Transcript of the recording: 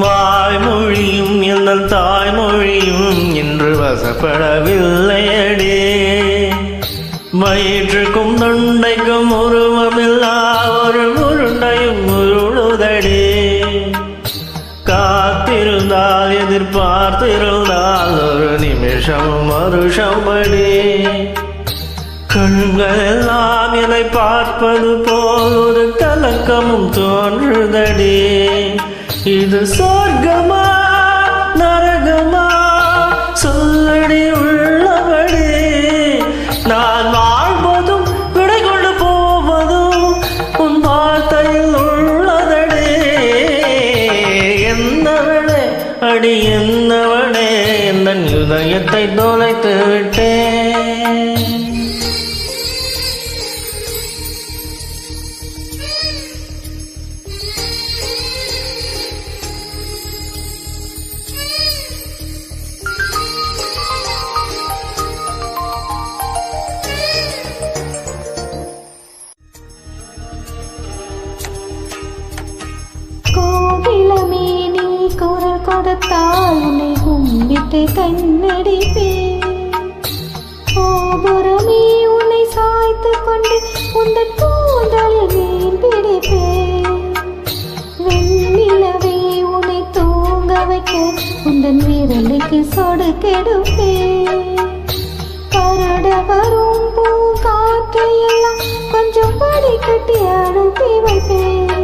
வாய்மொழியும் எங்கள் தாய்மொழியும் இன்று வசப்படவில்லையடே. வயிற்றுக்கும் தொண்டைக்கும் உருவமில்லா ஒரு உருண்டையும் உருளுதடே. காத்திருந்தால் எதிர்பார்த்திருந்தால் ஒரு நிமிஷமும் வருஷம்படி கண்கள் எல்லாம் இதை பார்ப்பது போல் ஒரு கலக்கமும் தோன்றுதடே. இது சொர்க்கமா நரகமா சொல்லடி உள்ளபடி. நான் வாழ்வதும் விடை கொண்டு போவதும் உன் வார்த்தையில் உள்ளதடே. என்னவனே அடி என்னவனே என் இதயத்தை தொலைத்து விட்டேன். குரல் கொடுத்தால் உன்னை கும்பிட்டு கண்ணடிப்பேன். கோபுரமே உன்னை சாய்த்து கொண்டு உந்தன் கூந்தலில் மீன் பிடிப்பேன். வெண்ணிலவே உன்னை தூங்க வைக்க உந்தன் விரலுக்கு சொடு கெடுப்பேன். கரட வரும் பூ காற்றையெல்லாம் கொஞ்சம் படி கட்டி அனுப்பி வைப்பேன்.